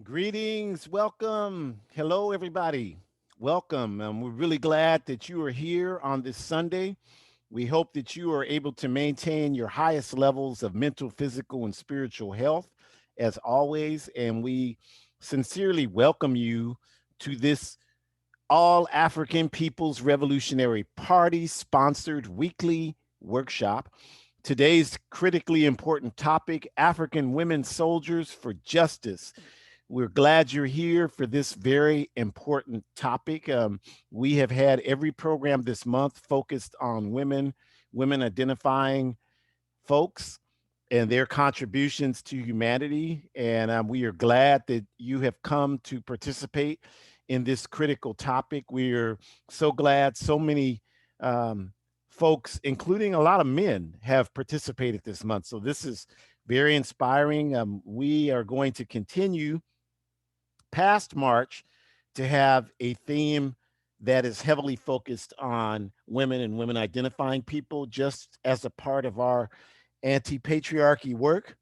Greetings, welcome. Hello, everybody. Welcome. We're really glad that you are here on this Sunday. We hope that you are able to maintain your highest levels of mental, physical, and spiritual health as always. And we sincerely welcome you to this All African People's Revolutionary Party sponsored weekly workshop. Today's critically important topic: African women soldiers for justice. We're glad you're here for this very important topic. We have had every program this month focused on women, women identifying folks, and their contributions to humanity. And we are glad that you have come to participate in this critical topic. We are so glad so many folks, including a lot of men, have participated this month. So this is very inspiring. We are going to continue past March to have a theme that is heavily focused on women and women identifying people, just as a part of our anti patriarchy work.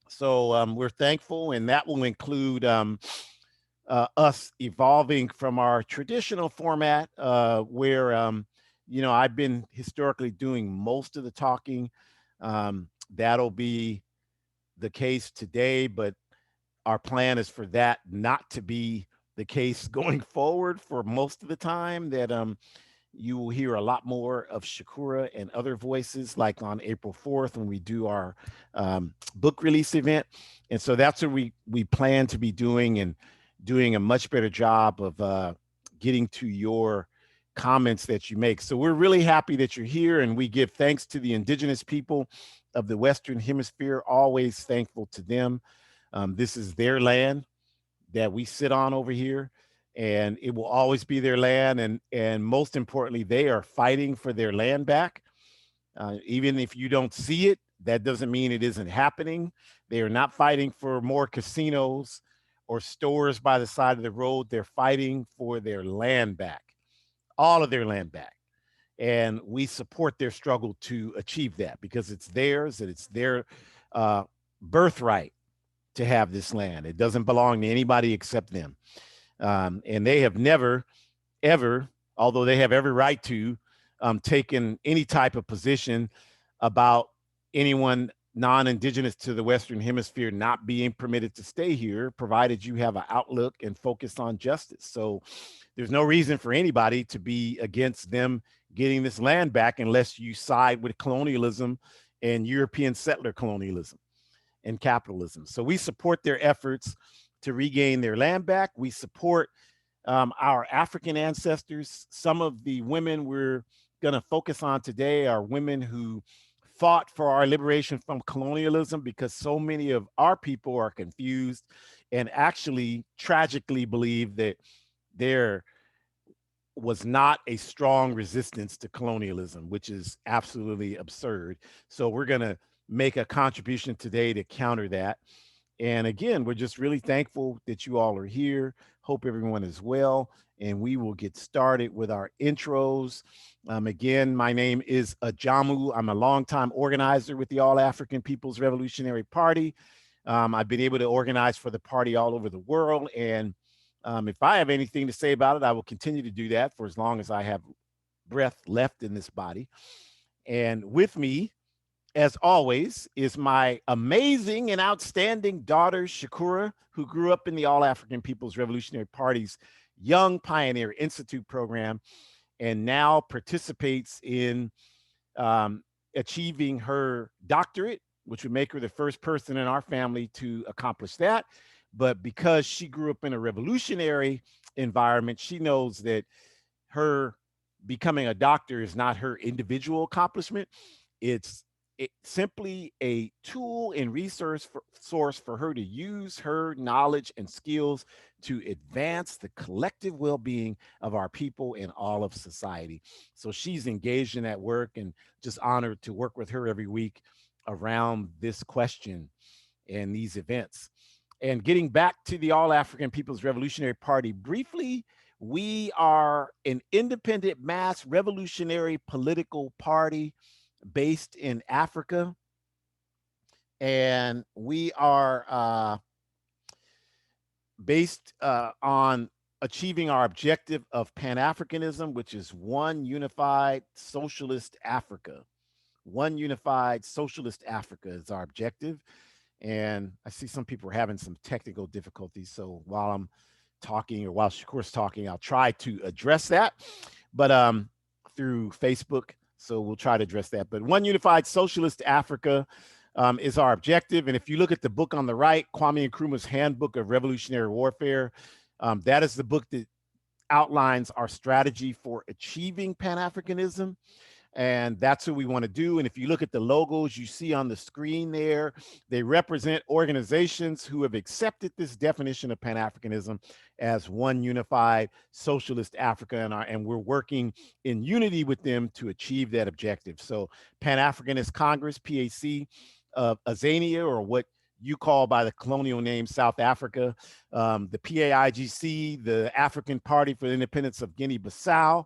So we're thankful, and that will include us evolving from our traditional format, where I've been historically doing most of the talking. That'll be the case today, but our plan is for that not to be the case going forward for most of the time. That you will hear a lot more of Shakura and other voices, like on April 4th when we do our book release event. And so that's what we plan to be doing, and doing a much better job of getting to your comments that you make. So we're really happy that you're here, and we give thanks to the indigenous people of the Western Hemisphere, always thankful to them. This is their land that we sit on over here, and it will always be their land. And most importantly, they are fighting for their land back. Even if you don't see it, that doesn't mean it isn't happening. They are not fighting for more casinos or stores by the side of the road. They're fighting for their land back, all of their land back. And we support their struggle to achieve that, because it's theirs and it's their birthright to have this land. It doesn't belong to anybody except them. And they have never, ever, although they have every right to, taken any type of position about anyone non-indigenous to the Western Hemisphere not being permitted to stay here, provided you have an outlook and focus on justice. So there's no reason for anybody to be against them getting this land back, unless you side with colonialism and European settler colonialism and capitalism. So we support their efforts to regain their land back. We support our African ancestors. Some of the women we're going to focus on today are women who fought for our liberation from colonialism, because so many of our people are confused and actually tragically believe that there was not a strong resistance to colonialism, which is absolutely absurd. So we're going to make a contribution today to counter that. And again, we're just really thankful that you all are here. Hope everyone is well. And we will get started with our intros. Again, my name is Ajamu. I'm a longtime organizer with the All African People's Revolutionary Party. I've been able to organize for the party all over the world. And if I have anything to say about it, I will continue to do that for as long as I have breath left in this body. And with me, as always, is my amazing and outstanding daughter, Shakura, who grew up in the All African People's Revolutionary Party's Young Pioneer Institute program, and now participates in achieving her doctorate, which would make her the first person in our family to accomplish that. But because she grew up in a revolutionary environment, she knows that her becoming a doctor is not her individual accomplishment. It's simply a tool and source for her to use her knowledge and skills to advance the collective well-being of our people and all of society. So she's engaged in that work, and just honored to work with her every week around this question and these events. And getting back to the All African People's Revolutionary Party briefly, we are an independent mass revolutionary political party based in Africa. And we are based on achieving our objective of Pan-Africanism, which is one unified socialist Africa. One unified socialist Africa is our objective. And I see some people are having some technical difficulties. So while I'm talking or while Shakur's talking, I'll try to address that, but through Facebook. So we'll try to address that. But one unified socialist Africa is our objective. And if you look at the book on the right, Kwame Nkrumah's Handbook of Revolutionary Warfare, that is the book that outlines our strategy for achieving Pan-Africanism. And that's what we want to do. And if you look at the logos you see on the screen there, they represent organizations who have accepted this definition of Pan-Africanism as one unified socialist Africa, and we're working in unity with them to achieve that objective. So Pan-Africanist Congress, PAC, of Azania, or what you call by the colonial name South Africa, the PAIGC, the African Party for the Independence of Guinea-Bissau,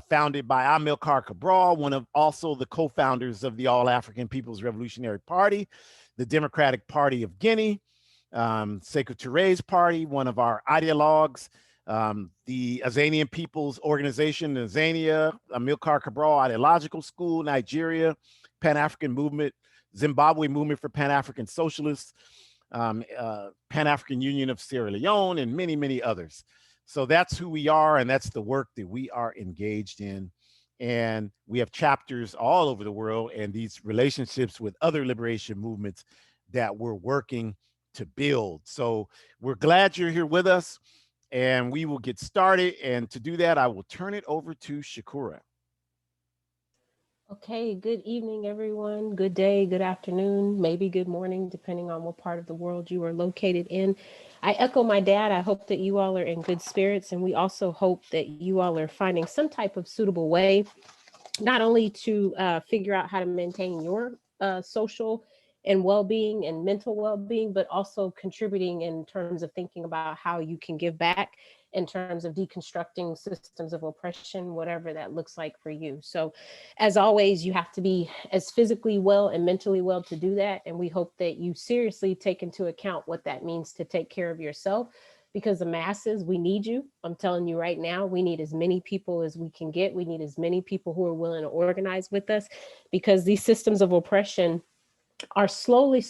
founded by Amilcar Cabral, one of also the co-founders of the All-African People's Revolutionary Party, the Democratic Party of Guinea, Sekou Touré's party, one of our ideologues, the Azanian People's Organization, Azania, Amilcar Cabral Ideological School, Nigeria, Pan-African Movement, Zimbabwe Movement for Pan-African Socialists, Pan-African Union of Sierra Leone, and many, many others. So that's who we are, and that's the work that we are engaged in. And we have chapters all over the world and these relationships with other liberation movements that we're working to build. So we're glad you're here with us, and we will get started. And to do that, I will turn it over to Shakura. Okay, good evening, everyone. Good day, good afternoon, maybe good morning, depending on what part of the world you are located in. I echo my dad. I hope that you all are in good spirits, and we also hope that you all are finding some type of suitable way, not only to figure out how to maintain your social and well-being and mental well-being, but also contributing in terms of thinking about how you can give back in terms of deconstructing systems of oppression, whatever that looks like for you. So as always, you have to be as physically well and mentally well to do that. And we hope that you seriously take into account what that means to take care of yourself, because the masses, we need you. I'm telling you right now, we need as many people as we can get. We need as many people who are willing to organize with us, because these systems of oppression are slowly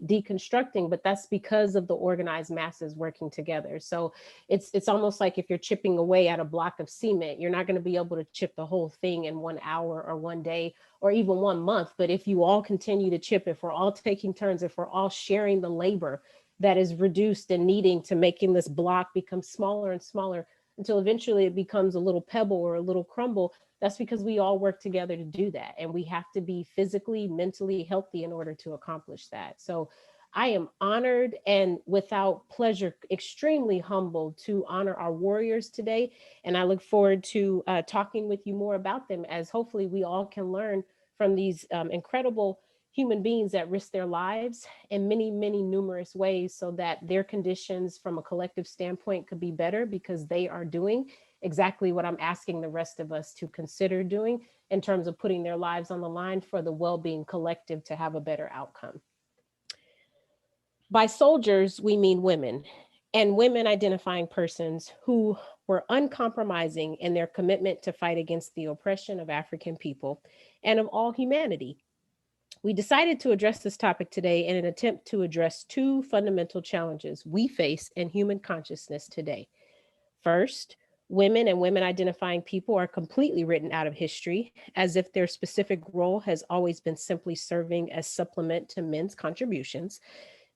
deconstructing, but that's because of the organized masses working together. So it's almost like if you're chipping away at a block of cement, you're not going to be able to chip the whole thing in 1 hour or 1 day or even 1 month. But if you all continue to chip, if we're all taking turns, if we're all sharing the labor that is reduced and needing to making this block become smaller and smaller until eventually it becomes a little pebble or a little crumble, that's because we all work together to do that. And we have to be physically, mentally healthy in order to accomplish that. So I am honored and without pleasure, extremely humbled to honor our warriors today. And I look forward to talking with you more about them, as hopefully we all can learn from these incredible human beings that risk their lives in many numerous ways, so that their conditions from a collective standpoint could be better, because they are doing exactly what I'm asking the rest of us to consider doing in terms of putting their lives on the line for the well-being collective to have a better outcome. By soldiers, we mean women, and women identifying persons who were uncompromising in their commitment to fight against the oppression of African people and of all humanity. We decided to address this topic today in an attempt to address two fundamental challenges we face in human consciousness today. First, women and women identifying people are completely written out of history, as if their specific role has always been simply serving as supplement to men's contributions.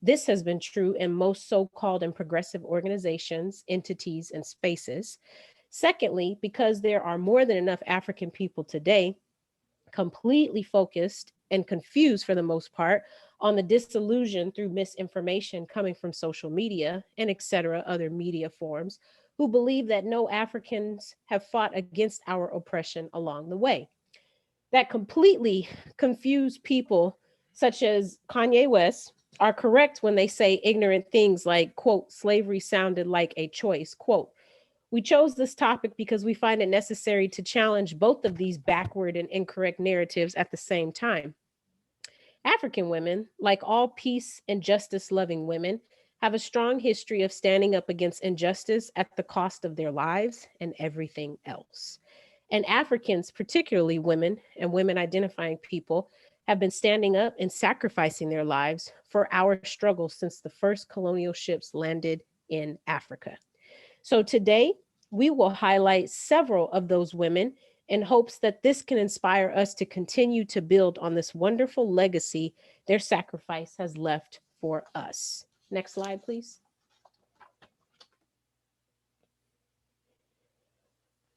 This has been true in most so-called and progressive organizations, entities, and spaces. Secondly, because there are more than enough African people today completely focused and confused for the most part on the disillusion through misinformation coming from social media and etc. other media forms, who believe that no Africans have fought against our oppression along the way. That completely confused people, such as Kanye West, are correct when they say ignorant things like, quote, slavery sounded like a choice, quote. We chose this topic because we find it necessary to challenge both of these backward and incorrect narratives at the same time. African women, like all peace and justice loving women, have a strong history of standing up against injustice at the cost of their lives and everything else. And Africans, particularly women and women identifying people, have been standing up and sacrificing their lives for our struggle since the first colonial ships landed in Africa. So today, we will highlight several of those women in hopes that this can inspire us to continue to build on this wonderful legacy their sacrifice has left for us. Next slide, please.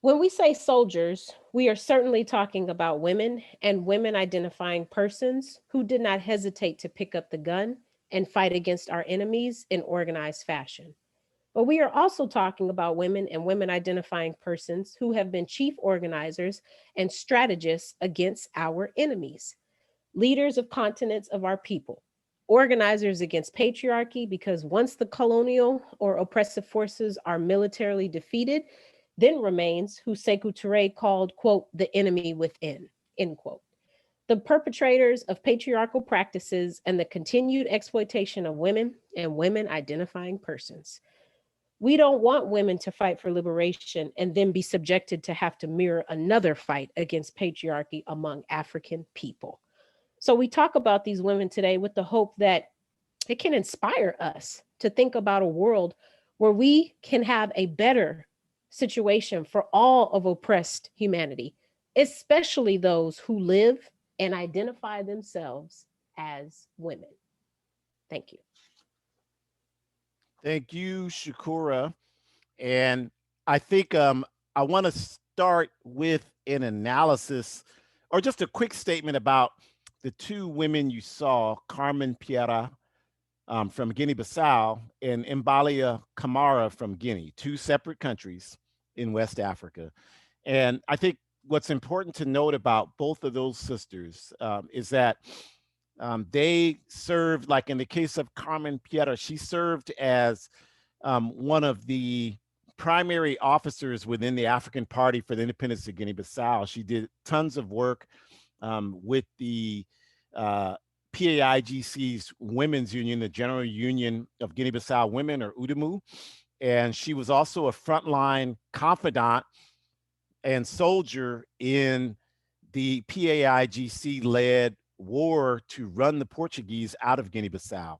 When we say soldiers, we are certainly talking about women and women identifying persons who did not hesitate to pick up the gun and fight against our enemies in organized fashion. But we are also talking about women and women identifying persons who have been chief organizers and strategists against our enemies, leaders of continents of our people, organizers against patriarchy, because once the colonial or oppressive forces are militarily defeated, then remains who Sekou Touré called, quote, the enemy within, end quote. The perpetrators of patriarchal practices and the continued exploitation of women and women identifying persons. We don't want women to fight for liberation and then be subjected to have to mirror another fight against patriarchy among African people. So we talk about these women today with the hope that it can inspire us to think about a world where we can have a better situation for all of oppressed humanity, especially those who live and identify themselves as women. Thank you. Thank you, Shakura. And I think I want to start with an analysis or just a quick statement about the two women you saw, Carmen Piera from Guinea-Bissau and Mbalia Kamara from Guinea, two separate countries in West Africa. And I think what's important to note about both of those sisters is that they served, like in the case of Carmen Piera, she served as one of the primary officers within the African Party for the Independence of Guinea-Bissau. She did tons of work with the PAIGC's Women's Union, the General Union of Guinea-Bissau Women, or UDEMU. And she was also a frontline confidant and soldier in the PAIGC-led war to run the Portuguese out of Guinea-Bissau.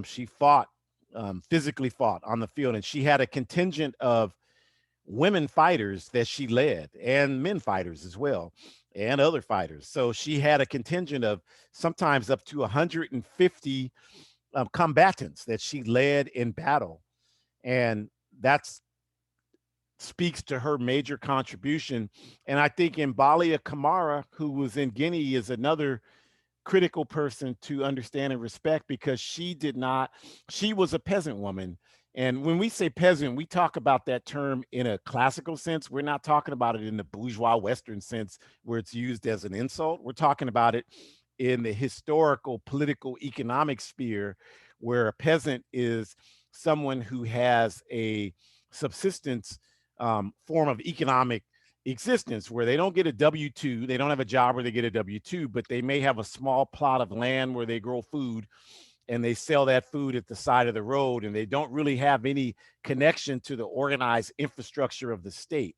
She fought, physically fought on the field, and she had a contingent of women fighters that she led, and men fighters as well, and other fighters. So she had a contingent of sometimes up to 150 combatants that she led in battle. And that's speaks to her major contribution. And I think Mbalia Kamara, who was in Guinea, is another critical person to understand and respect, because she was a peasant woman. And when we say peasant, we talk about that term in a classical sense. We're not talking about it in the bourgeois Western sense where it's used as an insult. We're talking about it in the historical, political, economic sphere, where a peasant is someone who has a subsistence form of economic existence, where they don't get a W-2, they don't have a job where they get a W-2, but they may have a small plot of land where they grow food and they sell that food at the side of the road, and they don't really have any connection to the organized infrastructure of the state.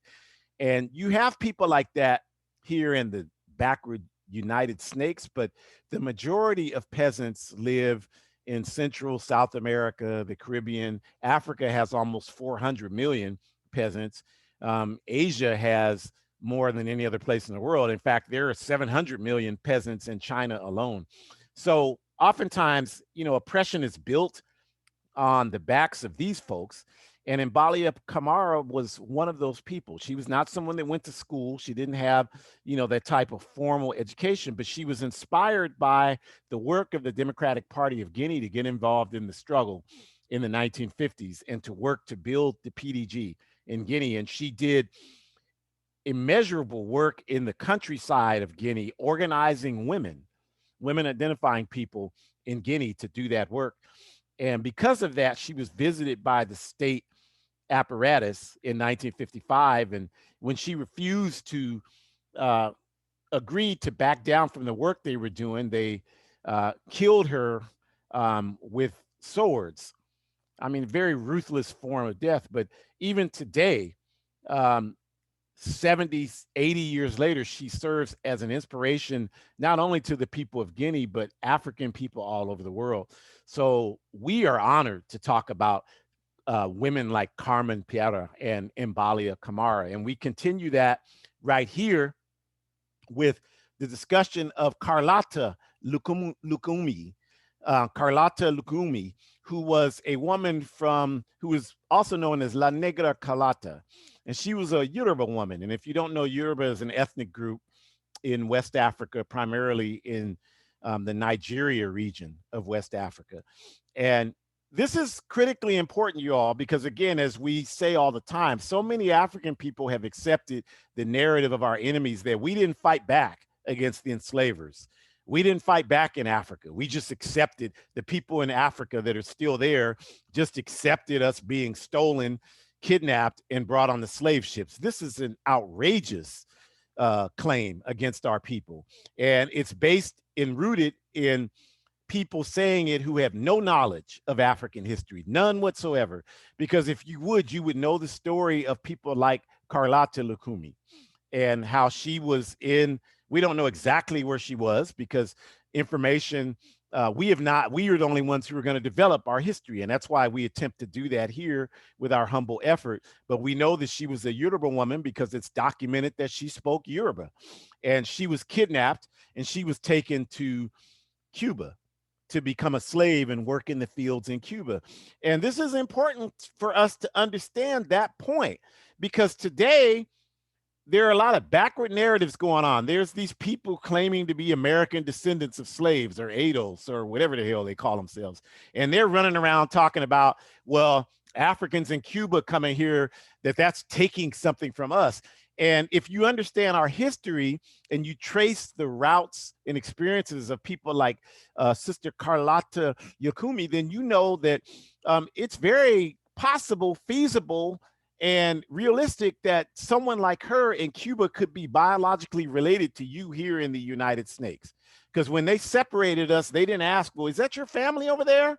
And you have people like that here in the backward United Snakes, but the majority of peasants live in Central, South America, the Caribbean. Africa has almost 400 million peasants. Asia has more than any other place in the world. In fact, there are 700 million peasants in China alone. So oftentimes, oppression is built on the backs of these folks. And Mbalia Kamara was one of those people. She was not someone that went to school. She didn't have, that type of formal education, but she was inspired by the work of the Democratic Party of Guinea to get involved in the struggle in the 1950s and to work to build the PDG in Guinea. And she did immeasurable work in the countryside of Guinea, organizing women identifying people in Guinea to do that work. And because of that, she was visited by the state apparatus in 1955. And when she refused to agree to back down from the work they were doing, they killed her with swords. I mean, very ruthless form of death. But even today, um, 70, 80 years later, she serves as an inspiration, not only to the people of Guinea, but African people all over the world. So we are honored to talk about women like Carmen Piera and Mbalia Kamara. And we continue that right here with the discussion of Carlotta Lukumi, who was a woman who was also known as La Negra Carlotta. And she was a Yoruba woman. And if you don't know, Yoruba is an ethnic group in West Africa, primarily in the Nigeria region of West Africa. And this is critically important, you all, because again, as we say all the time, so many African people have accepted the narrative of our enemies that we didn't fight back against the enslavers. We didn't fight back in Africa. We just accepted the people in Africa that are still there, just accepted us being stolen, kidnapped, and brought on the slave ships. This is an outrageous claim against our people. And it's based and rooted in people saying it who have no knowledge of African history, none whatsoever. Because if you would know the story of people like Carlotta Lukumi and how she was we don't know exactly where she was because information, we are the only ones who are going to develop our history. And that's why we attempt to do that here with our humble effort. But we know that she was a Yoruba woman because it's documented that she spoke Yoruba. And she was kidnapped and she was taken to Cuba to become a slave and work in the fields in Cuba. And this is important for us to understand that point because today there are a lot of backward narratives going on. There's these people claiming to be American descendants of slaves or ADOS or whatever the hell they call themselves. And they're running around talking about, well, Africans in Cuba coming here, that's taking something from us. And if you understand our history and you trace the routes and experiences of people like Sister Carlotta Yakumi, then you know that it's very possible, feasible, and realistic that someone like her in Cuba could be biologically related to you here in the United States. Because when they separated us, they didn't ask, well, is that your family over there?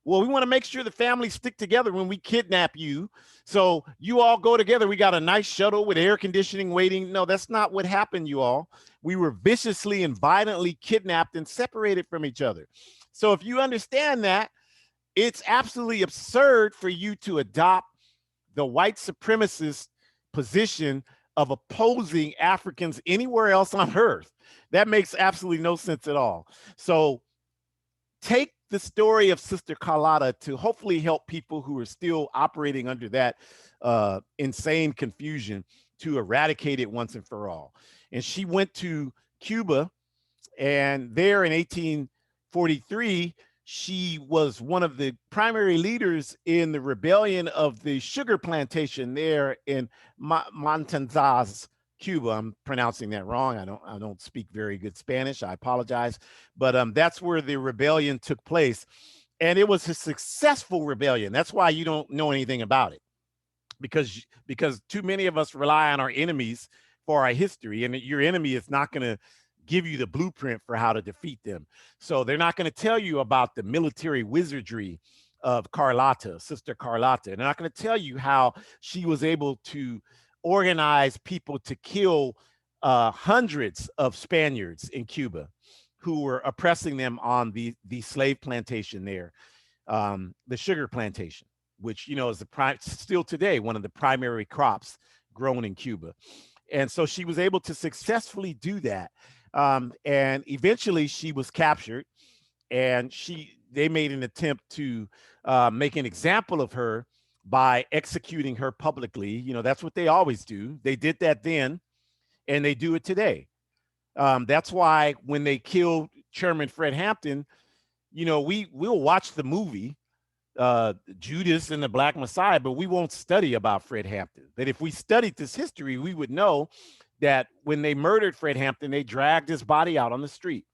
Well, we want to make sure the families stick together when we kidnap you. So you all go together. We got a nice shuttle with air conditioning waiting. No, that's not what happened, you all. We were viciously and violently kidnapped and separated from each other. So if you understand that, it's absolutely absurd for you to adopt the white supremacist position of opposing Africans anywhere else on earth. That makes absolutely no sense at all. So take the story of Sister Carlotta to hopefully help people who are still operating under that insane confusion to eradicate it once and for all. And she went to Cuba, and there in 1843, she was one of the primary leaders in the rebellion of the sugar plantation there in Matanzas, Cuba. I'm pronouncing that wrong. I don't speak very good Spanish. I apologize. But that's where the rebellion took place. And it was a successful rebellion. That's why you don't know anything about it. Because too many of us rely on our enemies for our history. And your enemy is not going to give you the blueprint for how to defeat them. So they're not going to tell you about the military wizardry of Carlotta, Sister Carlotta. They're not going to tell you how she was able to organize people to kill hundreds of Spaniards in Cuba who were oppressing them on the slave plantation there, the sugar plantation, which, you know, is still today one of the primary crops grown in Cuba. And so she was able to successfully do that. And eventually she was captured, and they made an attempt to make an example of her by executing her publicly. You know, that's what they always do. They did that then, and they do it today. That's why when they killed Chairman Fred Hampton, you know, we'll watch the movie Judas and the Black Messiah, but we won't study about Fred Hampton. That if we studied this history, we would know that when they murdered Fred Hampton, they dragged his body out on the street.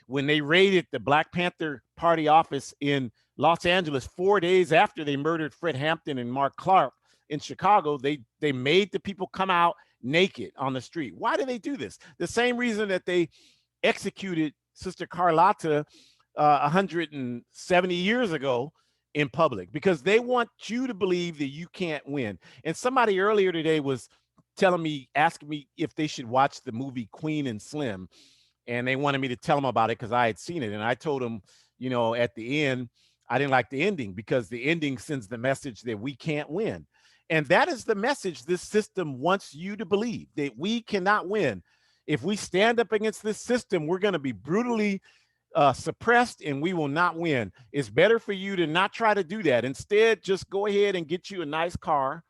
When they raided the Black Panther Party office in Los Angeles 4 days after they murdered Fred Hampton and Mark Clark in Chicago, they made the people come out naked on the street. Why do they do this? The same reason that they executed Sister Carlotta 170 years ago in public because they want you to believe that you can't win. And somebody earlier today was telling me, asking me if they should watch the movie Queen and Slim, and they wanted me to tell them about it because I had seen it. And I told them, at the end, I didn't like the ending because the ending sends the message that we can't win. And that is the message this system wants you to believe, that we cannot win. If we stand up against this system, we're going to be brutally suppressed and we will not win. It's better for you to not try to do that. Instead, just go ahead and get you a nice car,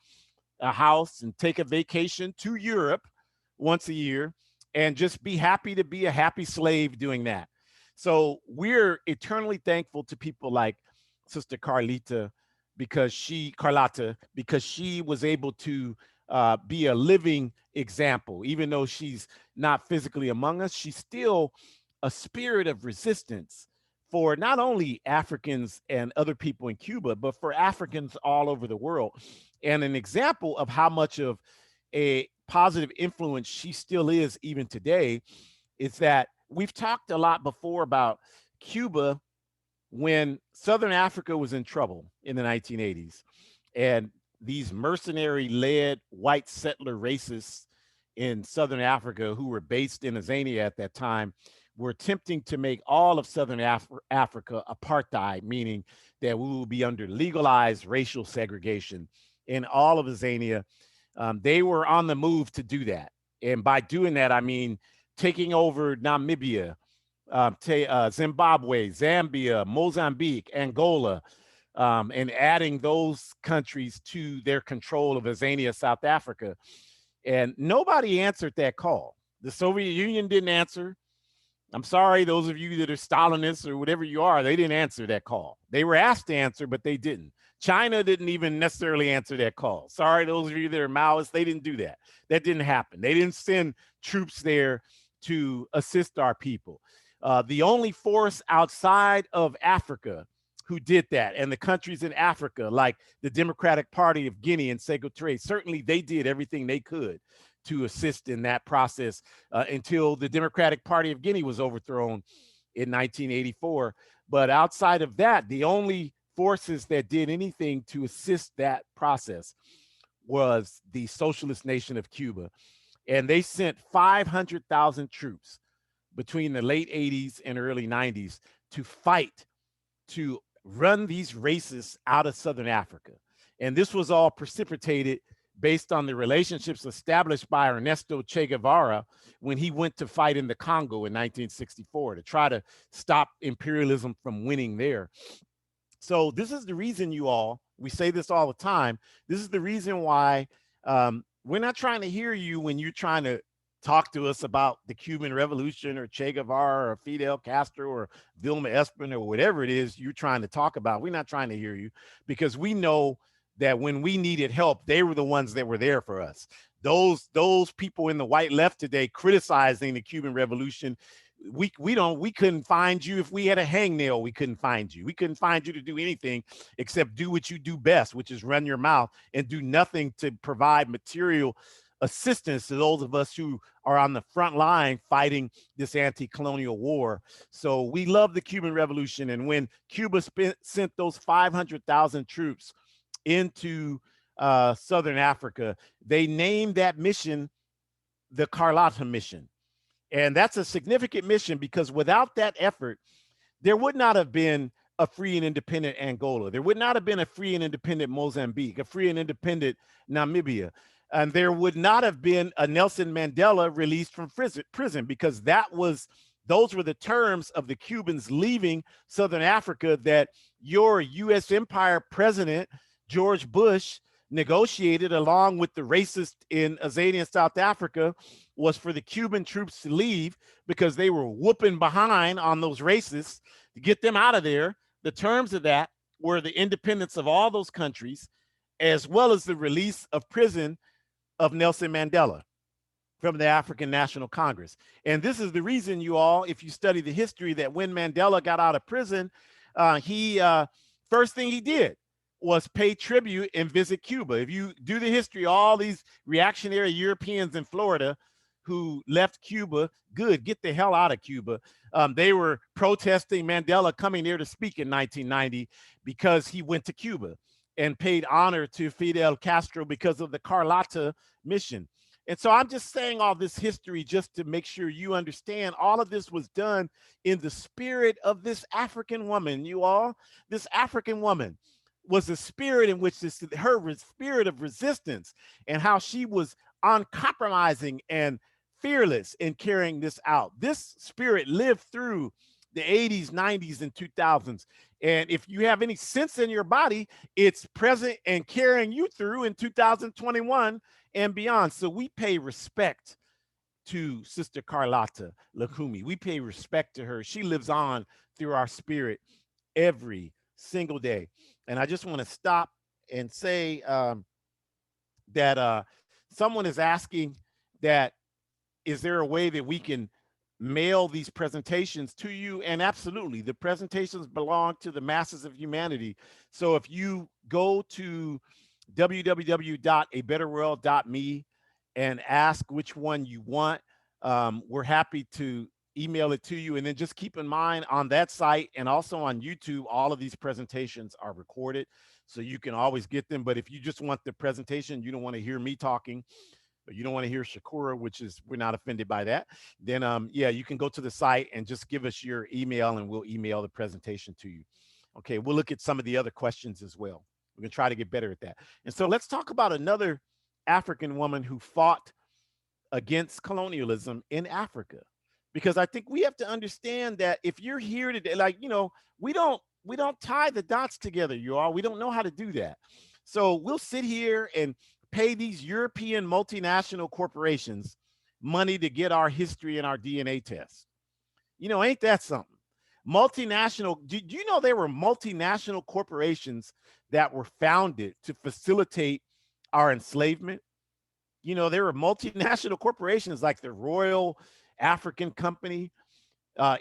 a house, and take a vacation to Europe once a year and just be happy to be a happy slave doing that. So we're eternally thankful to people like Sister Carlotta, because she was able to be a living example. Even though she's not physically among us, she's still a spirit of resistance for not only Africans and other people in Cuba, but for Africans all over the world. And an example of how much of a positive influence she still is even today is that we've talked a lot before about Cuba when Southern Africa was in trouble in the 1980s. And these mercenary led white settler racists in Southern Africa who were based in Azania at that time were attempting to make all of Southern Africa apartheid, meaning that we will be under legalized racial segregation in all of Azania. They were on the move to do that. And by doing that, I mean taking over Namibia, Zimbabwe, Zambia, Mozambique, Angola, and adding those countries to their control of Azania, South Africa. And nobody answered that call. The Soviet Union didn't answer. I'm sorry, those of you that are Stalinists or whatever you are, they didn't answer that call. They were asked to answer, but they didn't. China didn't even necessarily answer that call. Sorry, those of you that are Maoists, they didn't do that. That didn't happen. They didn't send troops there to assist our people. The only force outside of Africa who did that, and the countries in Africa, like the Democratic Party of Guinea and Sekou Touré, certainly they did everything they could to assist in that process until the Democratic Party of Guinea was overthrown in 1984. But outside of that, the only forces that did anything to assist that process was the socialist nation of Cuba. And they sent 500,000 troops between the late 80s and early 90s to fight to run these racists out of Southern Africa. And this was all precipitated based on the relationships established by Ernesto Che Guevara when he went to fight in the Congo in 1964 to try to stop imperialism from winning there. So this is the reason, you all, we say this all the time, this is the reason why we're not trying to hear you when you're trying to talk to us about the Cuban Revolution or Che Guevara or Fidel Castro or Vilma Espin or whatever it is you're trying to talk about. We're not trying to hear you because we know that when we needed help, they were the ones that were there for us. Those people in the white left today criticizing the Cuban Revolution, we couldn't find you. If we had a hangnail, we couldn't find you. We couldn't find you to do anything except do what you do best, which is run your mouth and do nothing to provide material assistance to those of us who are on the front line fighting this anti-colonial war. So we love the Cuban Revolution. And when Cuba sent those 500,000 troops into Southern Africa, they named that mission the Carlotta Mission. And that's a significant mission because without that effort, there would not have been a free and independent Angola. There would not have been a free and independent Mozambique, a free and independent Namibia. And there would not have been a Nelson Mandela released from prison because those were the terms of the Cubans leaving Southern Africa that your U.S. empire president, George Bush, negotiated along with the racists in Azania, South Africa, was for the Cuban troops to leave because they were whooping behind on those racists to get them out of there. The terms of that were the independence of all those countries, as well as the release of prison of Nelson Mandela from the African National Congress. And this is the reason, you all, if you study the history, that when Mandela got out of prison, first thing he did was pay tribute and visit Cuba. If you do the history, all these reactionary Europeans in Florida who left Cuba. Good, get the hell out of Cuba. They were protesting Mandela coming there to speak in 1990 because he went to Cuba and paid honor to Fidel Castro because of the Carlotta Mission. And so I'm just saying all this history just to make sure you understand all of this was done in the spirit of this African woman, you all. This African woman was a spirit in which her spirit of resistance and how she was uncompromising and fearless in carrying this out. This spirit lived through the 80s, 90s, and 2000s. And if you have any sense in your body, it's present and carrying you through in 2021 and beyond. So we pay respect to Sister Carlotta Lakumi. We pay respect to her. She lives on through our spirit every single day. And I just want to stop and say that someone is asking that, is there a way that we can mail these presentations to you? And absolutely, the presentations belong to the masses of humanity. So if you go to www.abetterworld.me and ask which one you want, we're happy to email it to you. And then just keep in mind, on that site and also on YouTube, all of these presentations are recorded, so you can always get them. But if you just want the presentation, you don't want to hear me talking, but you don't want to hear Shakura, which is, we're not offended by that, then yeah, you can go to the site and just give us your email and we'll email the presentation to you. Okay, we'll look at some of the other questions as well. We're gonna try to get better at that. And so let's talk about another African woman who fought against colonialism in Africa. Because I think we have to understand that if you're here today, like, we don't tie the dots together, you all. We don't know how to do that. So we'll sit here and pay these European multinational corporations money to get our history and our DNA tests. Ain't that something? Multinational, do you know there were multinational corporations that were founded to facilitate our enslavement? There were multinational corporations like the Royal African Company,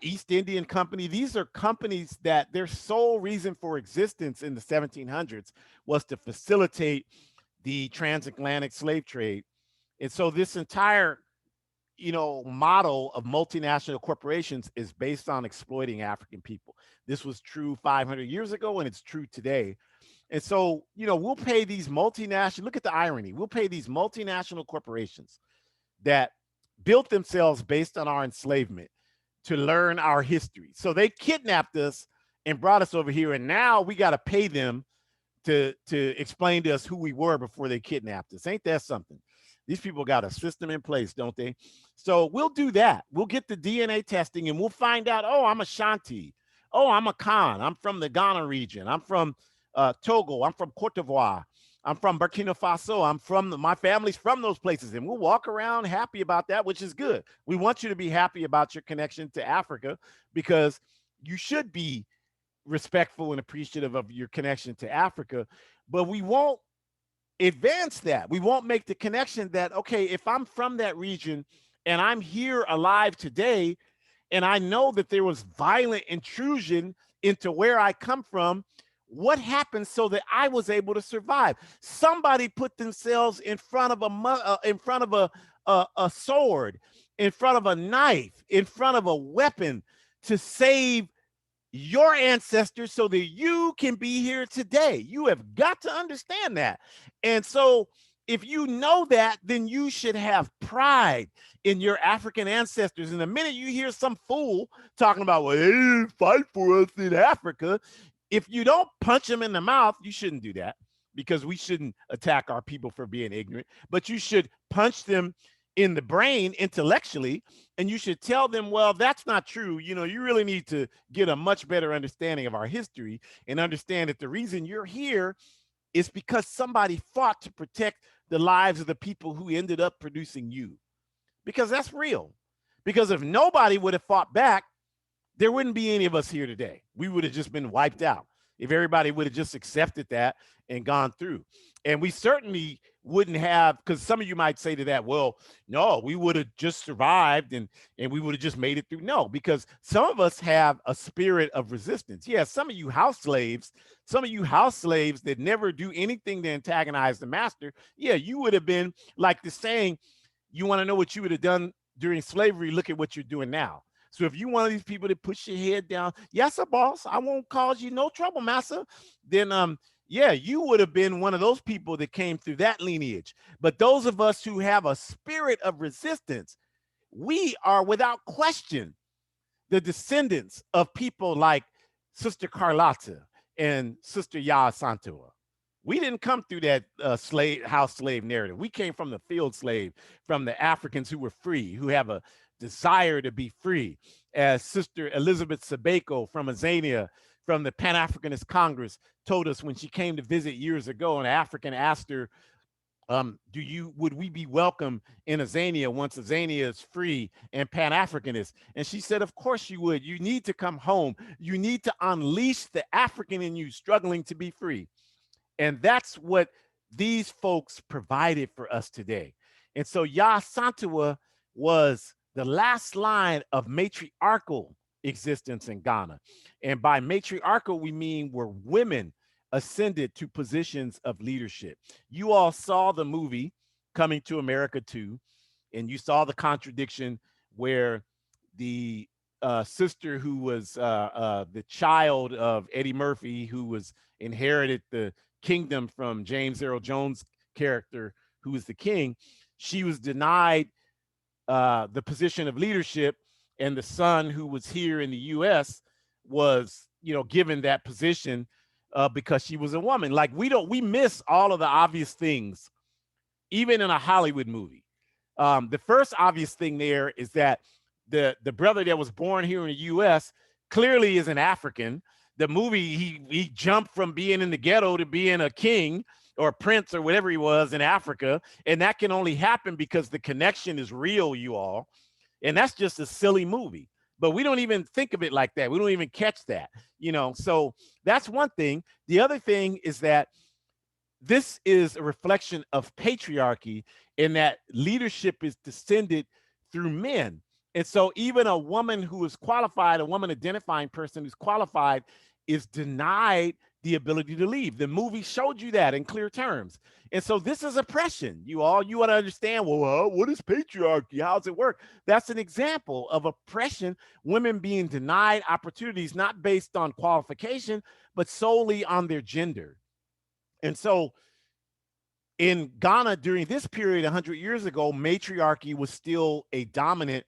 East Indian Company. These are companies that their sole reason for existence in the 1700s was to facilitate the transatlantic slave trade. And so this entire, model of multinational corporations is based on exploiting African people. This was true 500 years ago, and it's true today. And so, we'll pay these multinational, look at the irony, we'll pay these multinational corporations that built themselves based on our enslavement to learn our history. So they kidnapped us and brought us over here, and now we got to pay them to explain to us who we were before they kidnapped us. Ain't that something? These people got a system in place, don't they? So we'll do that. We'll get the DNA testing and we'll find out, oh, I'm Ashanti. Oh, I'm a Khan. I'm from the Ghana region. I'm from Togo. I'm from Cote d'Ivoire. I'm from Burkina Faso. My family's from those places. And we'll walk around happy about that, which is good. We want you to be happy about your connection to Africa, because you should be respectful and appreciative of your connection to Africa. But we won't advance that. We won't make the connection that, okay, if I'm from that region and I'm here alive today, and I know that there was violent intrusion into where I come from, what happened so that I was able to survive? Somebody put themselves in front of a sword, in front of a knife, in front of a weapon to save your ancestors so that you can be here today. You have got to understand that. And so if you know that, then you should have pride in your African ancestors. And the minute you hear some fool talking about, well, they didn't fight for us in Africa, if you don't punch them in the mouth, you shouldn't do that, because we shouldn't attack our people for being ignorant, but you should punch them in the brain intellectually, and you should tell them, well, that's not true. You really need to get a much better understanding of our history and understand that the reason you're here is because somebody fought to protect the lives of the people who ended up producing you, because that's real. Because if nobody would have fought back, there wouldn't be any of us here today. We would have just been wiped out if everybody would have just accepted that and gone through. And we certainly wouldn't have, because some of you might say to that, well, no, we would have just survived and we would have just made it through. No, because some of us have a spirit of resistance. Yeah, some of you house slaves that never do anything to antagonize the master, yeah, you would have been like the saying, You want to know what you would have done during slavery? Look at what you're doing now. So if you're one of these people that push your head down, yes, sir, boss, I won't cause you no trouble, master. Then yeah, you would have been one of those people that came through that lineage. But those of us who have a spirit of resistance, we are without question the descendants of people like Sister Carlotta and Sister Yah Santua. We didn't come through that house slave narrative. We came from the field slave, from the Africans who were free, who have a desire to be free. As Sister Elizabeth Sabeko from Azania, from the Pan Africanist Congress, told us when she came to visit years ago, an African asked her, would we be welcome in Azania once Azania is free and Pan-Africanist? And she said, of course you would. You need to come home. You need to unleash the African in you struggling to be free. And that's what these folks provided for us today. And so Yah Santua was the last line of matriarchal existence in Ghana. And by matriarchal, we mean where women ascended to positions of leadership. You all saw the movie Coming to America 2, and you saw the contradiction where the sister who was the child of Eddie Murphy, who was inherited the kingdom from James Earl Jones' character, who was the king, she was denied the position of leadership, and the son who was here in the U.S. was, given that position because she was a woman. Like we miss all of the obvious things, even in a Hollywood movie. The first obvious thing there is that the brother that was born here in the U.S. clearly is an African. The movie, he jumped from being in the ghetto to being a king or a prince or whatever he was in Africa. And that can only happen because the connection is real, you all. And that's just a silly movie. But we don't even think of it like that. We don't even catch that, So that's one thing. The other thing is that this is a reflection of patriarchy in that leadership is descended through men. And so even a woman who is qualified, a woman identifying person who's qualified, is denied the ability to lead. The movie showed you that in clear terms. And so this is oppression. You want to understand, well, what is patriarchy? How does it work? That's an example of oppression, women being denied opportunities, not based on qualification, but solely on their gender. And so in Ghana during this period, 100 years ago, matriarchy was still a dominant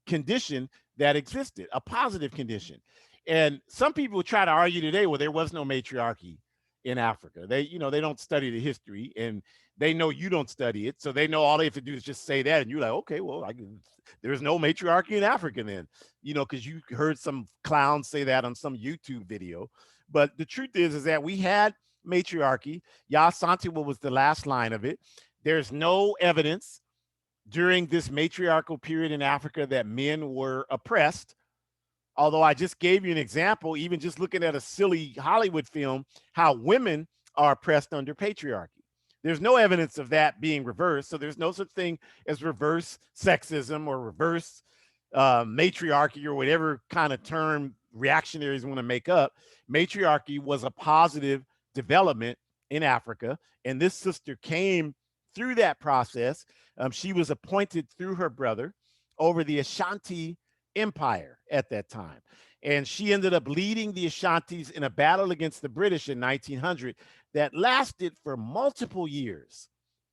condition that existed, a positive condition. And some people try to argue today, well, there was no matriarchy in Africa. They don't study the history, and they know you don't study it. So they know all they have to do is just say that. And you're like, okay, well, there's no matriarchy in Africa then, because you heard some clown say that on some YouTube video. But the truth is that we had matriarchy. Yah Santua was the last line of it. There's no evidence during this matriarchal period in Africa that men were oppressed. Although I just gave you an example, even just looking at a silly Hollywood film, how women are oppressed under patriarchy. There's no evidence of that being reversed. So there's no such thing as reverse sexism or reverse matriarchy or whatever kind of term reactionaries want to make up. Matriarchy was a positive development in Africa. And this sister came through that process. She was appointed through her brother over the Ashanti Empire at that time. And she ended up leading the Ashantis in a battle against the British in 1900 that lasted for multiple years.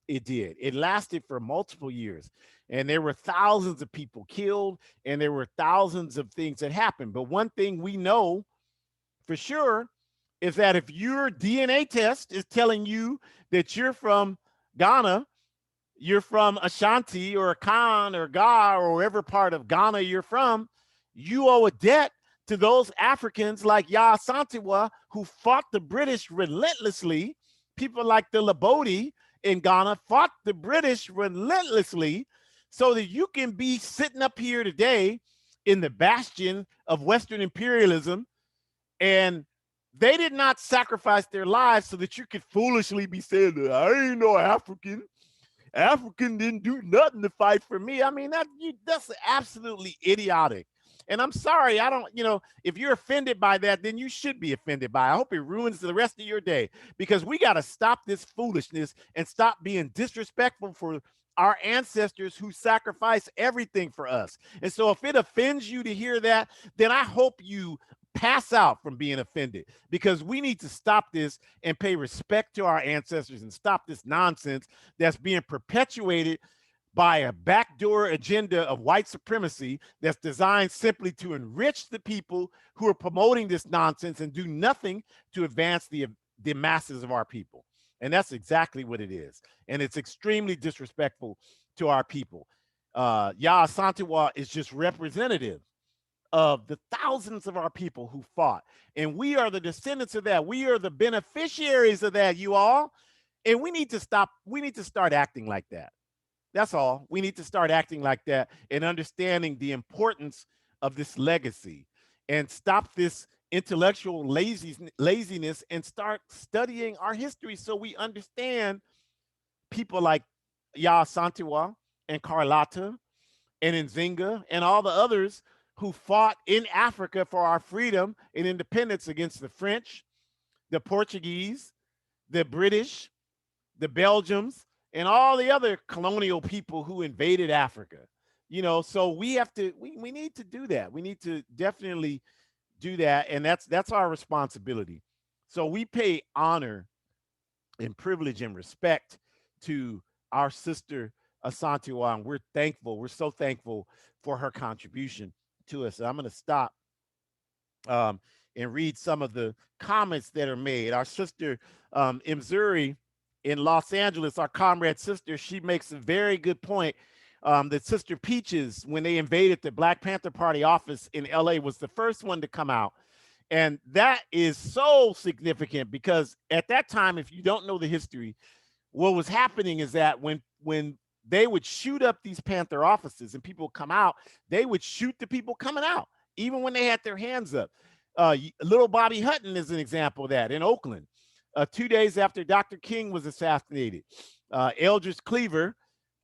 It did. It lasted for multiple years. And there were thousands of people killed, and there were thousands of things that happened. But one thing we know for sure is that if your DNA test is telling you that you're from Ghana, you're from Ashanti or Akan or Ga or wherever part of Ghana you're from, you owe a debt to those Africans like Yah Santua who fought the British relentlessly. People like the Labodi in Ghana fought the British relentlessly so that you can be sitting up here today in the bastion of Western imperialism, and they did not sacrifice their lives so that you could foolishly be saying that I ain't no African. African didn't do nothing to fight for me. I mean, that's absolutely idiotic. And I'm sorry, I don't, if you're offended by that, then you should be offended by it. I hope it ruins the rest of your day, because we got to stop this foolishness and stop being disrespectful for our ancestors who sacrificed everything for us. And so if it offends you to hear that, then I hope you pass out from being offended, because we need to stop this and pay respect to our ancestors and stop this nonsense that's being perpetuated by a backdoor agenda of white supremacy that's designed simply to enrich the people who are promoting this nonsense and do nothing to advance the masses of our people. And that's exactly what it is. And it's extremely disrespectful to our people. Yaa Asantewaa is just representative of the thousands of our people who fought. And we are the descendants of that. We are the beneficiaries of that, you all. And we need to stop. We need to start acting like that. That's all. We need to start acting like that and understanding the importance of this legacy, and stop this intellectual laziness and start studying our history so we understand people like Yaa Asantewaa and Carlotta and Nzinga and all the others who fought in Africa for our freedom and independence against the French, the Portuguese, the British, the Belgians, and all the other colonial people who invaded Africa. So we need to do that. We need to definitely do that, and that's our responsibility. So we pay honor and privilege and respect to our sister Asantewaa, and we're thankful. We're so thankful for her contribution to us. So I'm going to stop um, and read some of the comments that are made. Our sister Mzuri in Los Angeles, our comrade sister, she makes a very good point. That Sister Peaches, when they invaded the Black Panther Party office in LA, was the first one to come out. And that is so significant, because at that time, if you don't know the history, what was happening is that when they would shoot up these Panther offices and people come out, they would shoot the people coming out, even when they had their hands up. Little Bobby Hutton is an example of that in Oakland. 2 days after Dr. King was assassinated, Eldridge Cleaver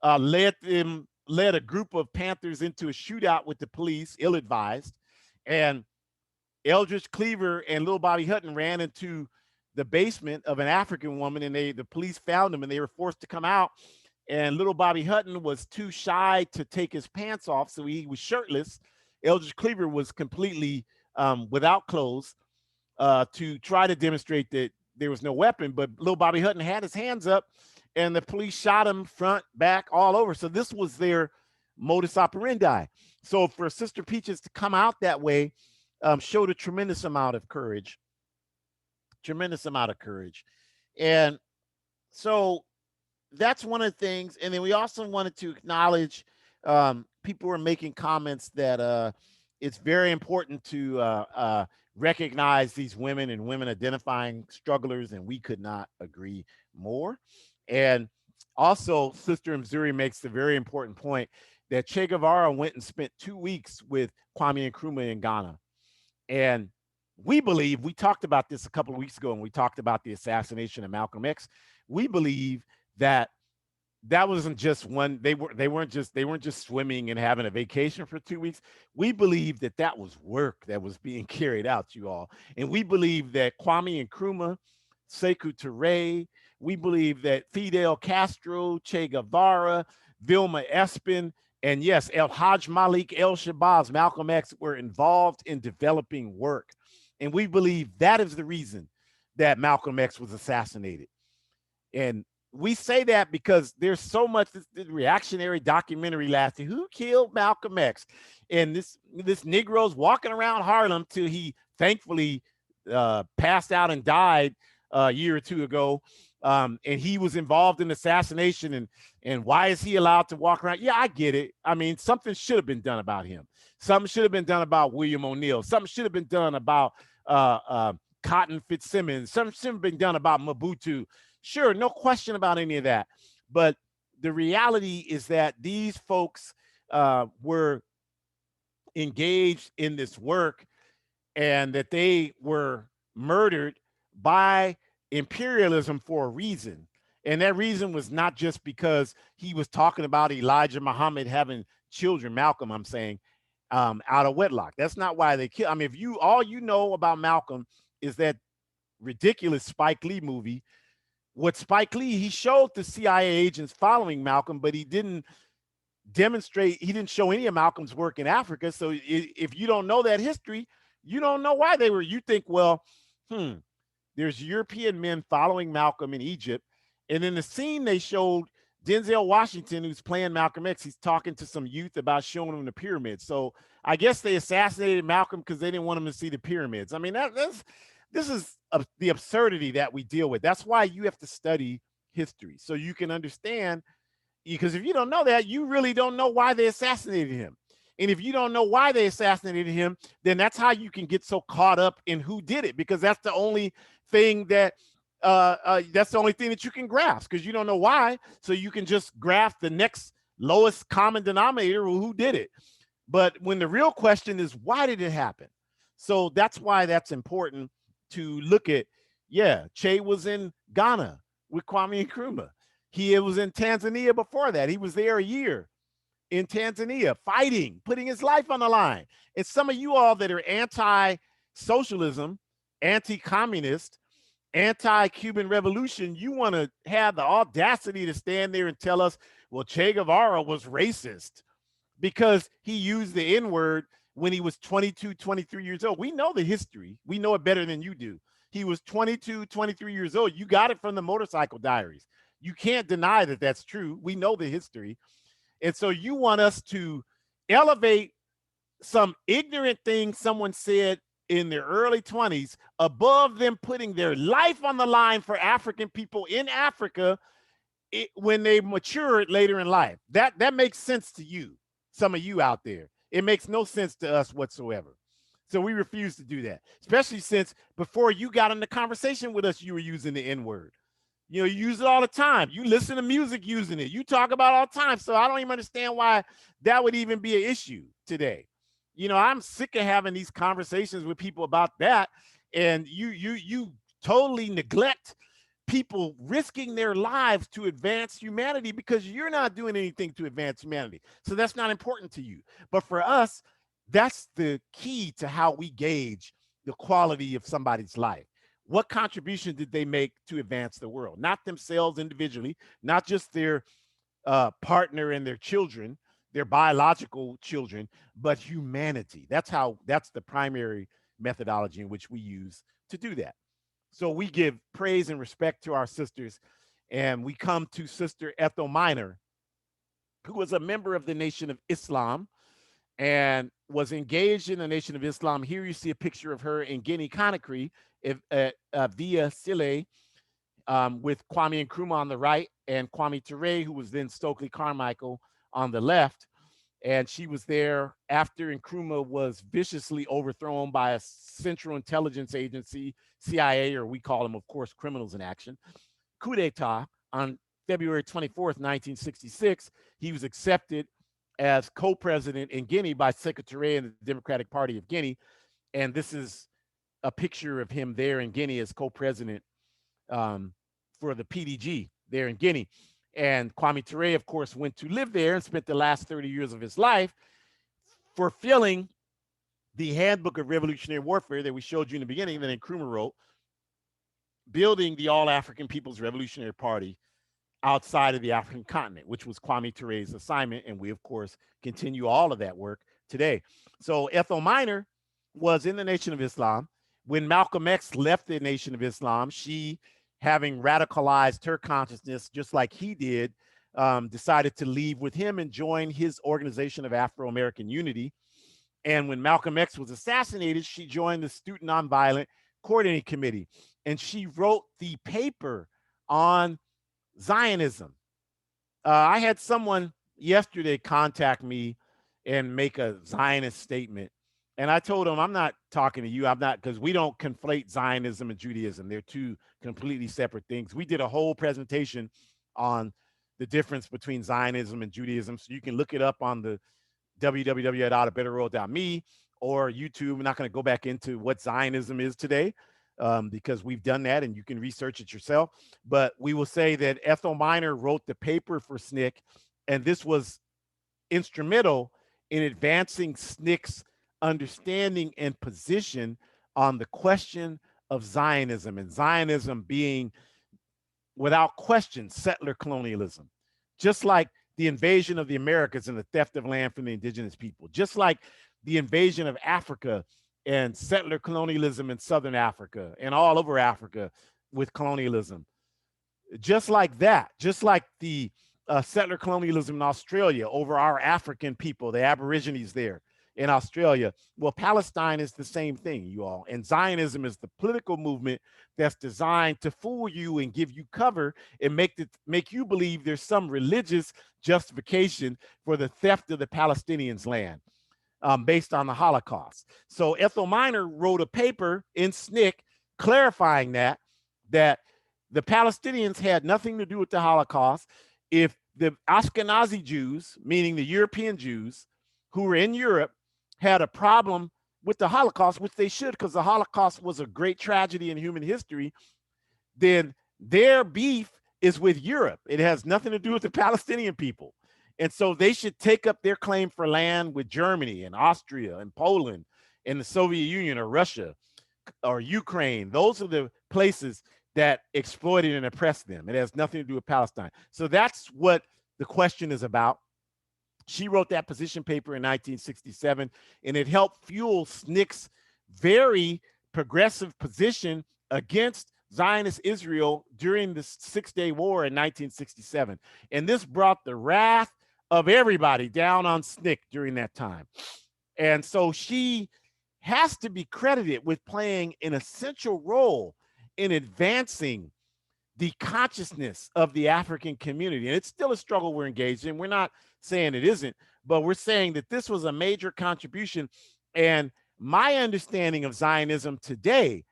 led a group of Panthers into a shootout with the police, ill-advised, and Eldridge Cleaver and Little Bobby Hutton ran into the basement of an African woman, and the police found them, and they were forced to come out. And Little Bobby Hutton was too shy to take his pants off, so he was shirtless. Eldridge Cleaver was completely without clothes to try to demonstrate that there was no weapon. But Little Bobby Hutton had his hands up, and the police shot him front, back, all over. So this was their modus operandi. So for Sister Peaches to come out that way showed a tremendous amount of courage. And so that's one of the things. And then we also wanted to acknowledge people were making comments that it's very important to recognize these women and women identifying strugglers, and we could not agree more. And also, Sister Mzuri makes the very important point that Che Guevara went and spent 2 weeks with Kwame Nkrumah in Ghana. And we believe, we talked about this a couple of weeks ago, and we talked about the assassination of Malcolm X. We believe that wasn't just one. They weren't just swimming and having a vacation for 2 weeks. We believe that was work that was being carried out, you all. And we believe that Kwame Nkrumah, Sekou Touré, we believe that Fidel Castro, Che Guevara, Vilma Espin, and yes, El Hajj Malik El Shabazz, Malcolm X, were involved in developing work. And we believe that is the reason that Malcolm X was assassinated. And we say that because there's so much this reactionary documentary last year. Who killed Malcolm X? And this Negro's walking around Harlem till he thankfully passed out and died a year or two ago. And he was involved in assassination. And why is he allowed to walk around? Yeah, I get it. I mean, something should have been done about him. Something should have been done about William O'Neill. Something should have been done about Cotton Fitzsimmons. Something should have been done about Mobutu. Sure, no question about any of that. But the reality is that these folks were engaged in this work, and that they were murdered by imperialism for a reason. And that reason was not just because he was talking about Elijah Muhammad having children, Malcolm, I'm saying. out of wedlock. That's not why they kill. I mean, if you all you know about Malcolm is that ridiculous Spike Lee movie. What Spike Lee, he showed the CIA agents following Malcolm, but he didn't demonstrate, he didn't show any of Malcolm's work in Africa. So if you don't know that history, you don't know why they were. You think, well, hmm, there's European men following Malcolm in Egypt. And in the scene they showed Denzel Washington, who's playing Malcolm X, he's talking to some youth about showing them the pyramids. So I guess they assassinated Malcolm because they didn't want him to see the pyramids. I mean, this is the absurdity that we deal with. That's why you have to study history so you can understand, because if you don't know that, you really don't know why they assassinated him. And if you don't know why they assassinated him, then that's how you can get so caught up in who did it, because that's the only thing that you can grasp, because you don't know why. So you can just grasp the next lowest common denominator, who did it. But when the real question is, why did it happen? So that's why that's important to look at. Yeah, Che was in Ghana with Kwame Nkrumah. He was in Tanzania before that. He was there a year in Tanzania fighting, putting his life on the line. And some of you all that are anti-socialism, anti-communist, anti-Cuban revolution, you want to have the audacity to stand there and tell us, well, Che Guevara was racist because he used the N-word when he was 22, 23 years old. We know the history. We know it better than you do. He was 22, 23 years old. You got it from the Motorcycle Diaries. You can't deny that that's true. We know the history. And so you want us to elevate some ignorant thing someone said in their early 20s above them putting their life on the line for African people in Africa when they mature later in life. That makes sense to you, some of you out there. It makes no sense to us whatsoever. So we refuse to do that, especially since before you got in the conversation with us, you were using the N-word. You know, you use it all the time. You listen to music using it. You talk about it all the time. So I don't even understand why that would even be an issue today. You know, I'm sick of having these conversations with people about that. And you totally neglect people risking their lives to advance humanity because you're not doing anything to advance humanity. So that's not important to you. But for us, that's the key to how we gauge the quality of somebody's life. What contribution did they make to advance the world? Not themselves individually, not just their partner and their children, their biological children, but humanity. That's the primary methodology in which we use to do that. So we give praise and respect to our sisters, and we come to Sister Ethel Minor, who was a member of the Nation of Islam and was engaged in the Nation of Islam. Here you see a picture of her in Guinea Conakry via Sile, with Kwame Nkrumah on the right and Kwame Ture, who was then Stokely Carmichael, on the left. And she was there after Nkrumah was viciously overthrown by a Central Intelligence Agency, CIA, or we call them, of course, criminals in action, coup d'etat on February 24th, 1966. He was accepted as co-president in Guinea by Secretary in the Democratic Party of Guinea. And this is a picture of him there in Guinea as co-president for the PDG there in Guinea. And Kwame Ture, of course, went to live there and spent the last 30 years of his life fulfilling the Handbook of Revolutionary Warfare that we showed you in the beginning that Nkrumah wrote, building the All-African People's Revolutionary Party outside of the African continent, which was Kwame Ture's assignment. And we, of course, continue all of that work today. So Ethel Minor was in the Nation of Islam. When Malcolm X left the Nation of Islam, she, having radicalized her consciousness just like he did, decided to leave with him and join his Organization of Afro-American Unity. And when Malcolm X was assassinated, she joined the Student Nonviolent Coordinating Committee. And she wrote the paper on Zionism. I had someone yesterday contact me and make a Zionist statement. And I told him, I'm not talking to you. I'm not, because we don't conflate Zionism and Judaism. They're two completely separate things. We did a whole presentation on the difference between Zionism and Judaism. So you can look it up on the www.abetterworld.me or YouTube. I'm not going to go back into what Zionism is today because we've done that and you can research it yourself. But we will say that Ethel Minor wrote the paper for SNCC, and this was instrumental in advancing SNCC's understanding and position on the question of Zionism, and Zionism being, without question, settler colonialism. Just like the invasion of the Americas and the theft of land from the indigenous people, just like the invasion of Africa and settler colonialism in Southern Africa and all over Africa with colonialism, just like that, just like the settler colonialism in Australia over our African people, the Aborigines there in Australia. Well, Palestine is the same thing, you all. And Zionism is the political movement that's designed to fool you and give you cover and make you believe there's some religious justification for the theft of the Palestinians' land, based on the Holocaust. So Ethel Miner wrote a paper in SNCC clarifying that the Palestinians had nothing to do with the Holocaust. If the Ashkenazi Jews, meaning the European Jews who were in Europe, had a problem with the Holocaust, which they should, because the Holocaust was a great tragedy in human history, then their beef is with Europe. It has nothing to do with the Palestinian people. And so they should take up their claim for land with Germany and Austria and Poland and the Soviet Union or Russia or Ukraine. Those are the places that exploited and oppressed them. It has nothing to do with Palestine. So that's what the question is about. She wrote that position paper in 1967, and it helped fuel SNCC's very progressive position against Zionist Israel during the Six-Day War in 1967. And this brought the wrath of everybody down on SNCC during that time. And so she has to be credited with playing an essential role in advancing the consciousness of the African community. And it's still a struggle we're engaged in. We're not saying it isn't, but we're saying that this was a major contribution. And my understanding of Zionism today,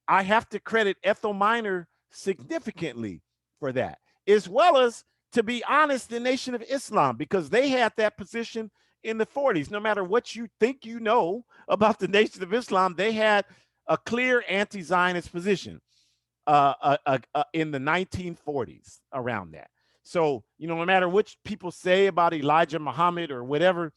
I have to credit Ethel Miner significantly for that, as well as, to be honest, the Nation of Islam, because they had that position in the 40s. No matter what you think you know about the Nation of Islam, they had a clear anti-Zionist position in the 1940s around that. So, no matter what people say about Elijah Muhammad or whatever,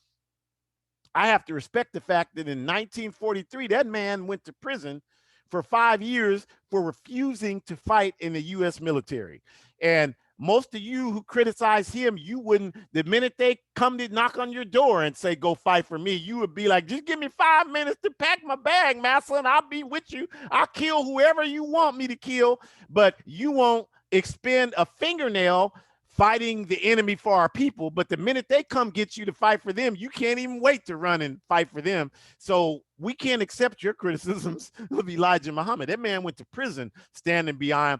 I have to respect the fact that in 1943, that man went to prison for 5 years for refusing to fight in the U.S. military. And most of you who criticize him, you wouldn't, the minute they come to knock on your door and say, go fight for me, you would be like, just give me 5 minutes to pack my bag, master, and I'll be with you. I'll kill whoever you want me to kill, but you won't expend a fingernail fighting the enemy for our people. But the minute they come get you to fight for them, you can't even wait to run and fight for them. So we can't accept your criticisms of Elijah Muhammad. That man went to prison standing behind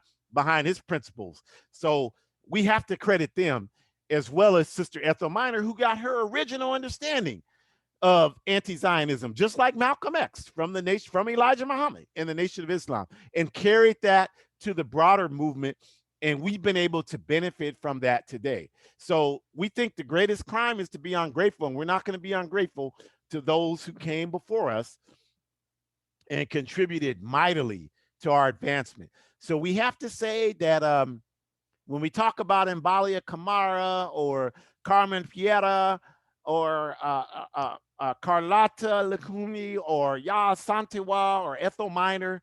his principles. So we have to credit them, as well as Sister Ethel Miner, who got her original understanding of anti-Zionism, just like Malcolm X from Elijah Muhammad and the Nation of Islam, and carried that to the broader movement. And we've been able to benefit from that today. So we think the greatest crime is to be ungrateful, and we're not going to be ungrateful to those who came before us and contributed mightily to our advancement. So we have to say that when we talk about Mbalia Kamara or Carmen Piera or Carlotta Mission or Ya Santewa or Ethel Miner,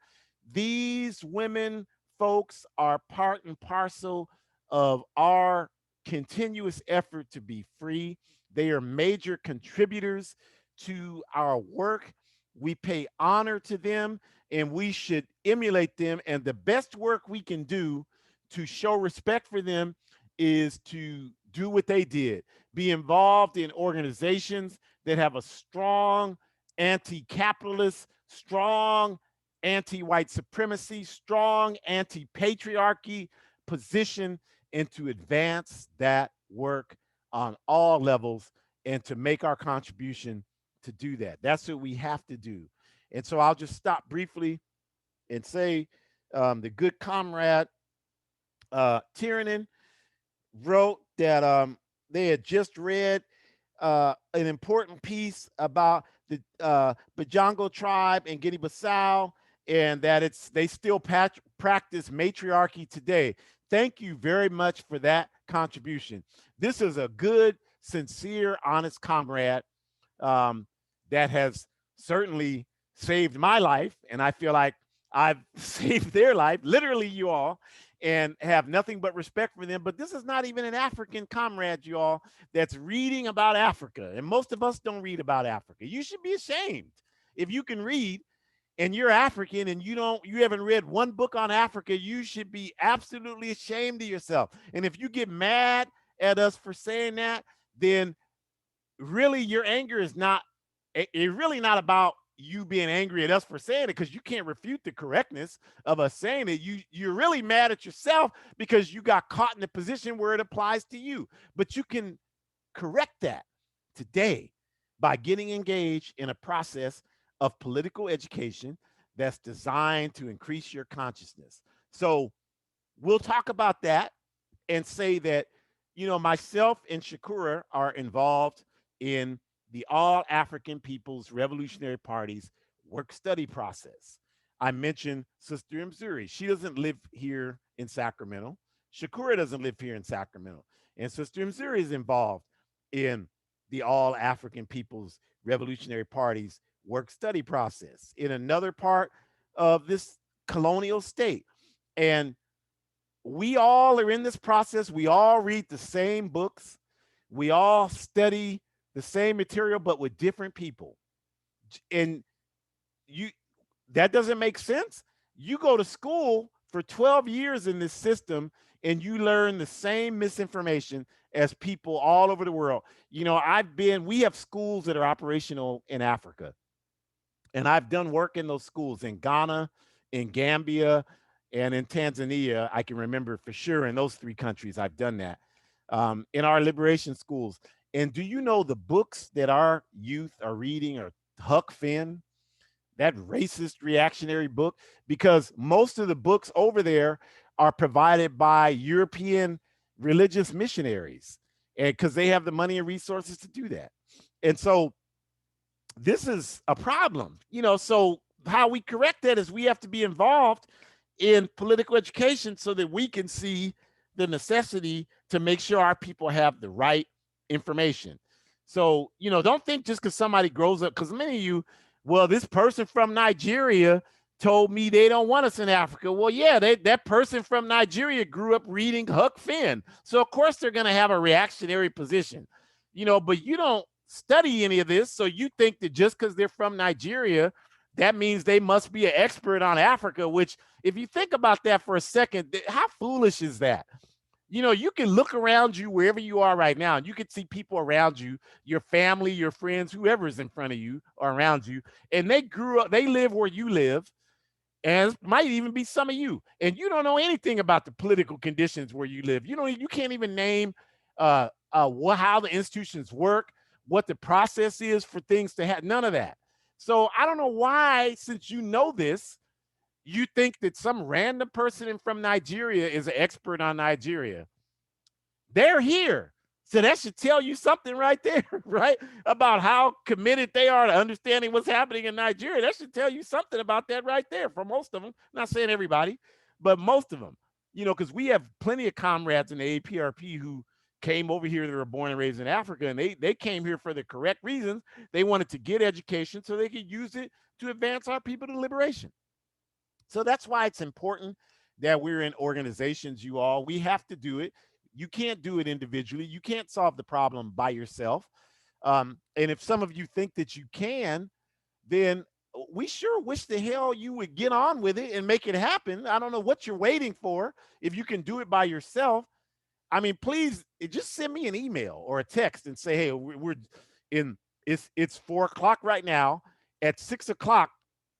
these women folks are part and parcel of our continuous effort to be free. They are major contributors to our work. We pay honor to them, and we should emulate them. And the best work we can do to show respect for them is to do what they did, be involved in organizations that have a strong anti-capitalist, strong anti-white supremacy, strong anti-patriarchy position, and to advance that work on all levels and to make our contribution to do that. That's what we have to do. And so I'll just stop briefly and say the good comrade Tiernan wrote that they had just read an important piece about the Bajango tribe in Guinea-Bissau, and that they still practice matriarchy today. Thank you very much for that contribution. This is a good, sincere, honest comrade um, that has certainly saved my life. And I feel like I've saved their life, literally, you all, and have nothing but respect for them. But this is not even an African comrade, you all, that's reading about Africa. And most of us don't read about Africa. You should be ashamed if you can read and you're African and you haven't read one book on Africa. You should be absolutely ashamed of yourself. And if you get mad at us for saying that, then really your anger is not it's really not about you being angry at us for saying it, because you can't refute the correctness of us saying it. You're really mad at yourself because you got caught in a position where it applies to you. But you can correct that today by getting engaged in a process of political education that's designed to increase your consciousness. So we'll talk about that and say that, myself and Shakura are involved in the All African People's Revolutionary Party's work study process. I mentioned Sister Mzuri. She doesn't live here in Sacramento. Shakura doesn't live here in Sacramento. And Sister Mzuri is involved in the All African People's Revolutionary Party's work study process in another part of this colonial state. And we all are in this process. We all read the same books. We all study the same material, but with different people. And you that doesn't make sense. You go to school for 12 years in this system and you learn the same misinformation as people all over the world. We have schools that are operational in Africa. And I've done work in those schools in Ghana, in Gambia, and in Tanzania. I can remember for sure in those three countries, I've done that in our liberation schools. And do you know the books that our youth are reading are Huck Finn, that racist reactionary book? Because most of the books over there are provided by European religious missionaries, and because they have the money and resources to do that. And so this is a problem, so how we correct that is we have to be involved in political education so that we can see the necessity to make sure our people have the right information. So, don't think just because somebody grows up, because many of you, well, this person from Nigeria told me they don't want us in Africa. Well, yeah, that person from Nigeria grew up reading Huck Finn. So, of course, they're going to have a reactionary position, but you don't study any of this. So you think that just because they're from Nigeria, that means they must be an expert on Africa, which if you think about that for a second, how foolish is that? You can look around you wherever you are right now, and you can see people around you, your family, your friends, whoever's in front of you or around you, and they grew up, they live where you live, and it might even be some of you, and you don't know anything about the political conditions where you live. You can't even name how the institutions work, what the process is for things to happen. None of that. So I don't know why, since you know this, you think that some random person from Nigeria is an expert on Nigeria. They're here. So that should tell you something right there, right? About how committed they are to understanding what's happening in Nigeria. That should tell you something about that right there for most of them. I'm not saying everybody, but most of them, because we have plenty of comrades in the APRP who came over here. They were born and raised in Africa, and they came here for the correct reasons. They wanted to get education so they could use it to advance our people to liberation. So that's why it's important that we're in organizations, you all. We have to do it. You can't do it individually. You can't solve the problem by yourself. And if some of you think that you can, then we sure wish the hell you would get on with it and make it happen. I don't know what you're waiting for. If you can do it by yourself, I mean, please just send me an email or a text and say, hey, we're in, it's 4:00 right now. At 6:00,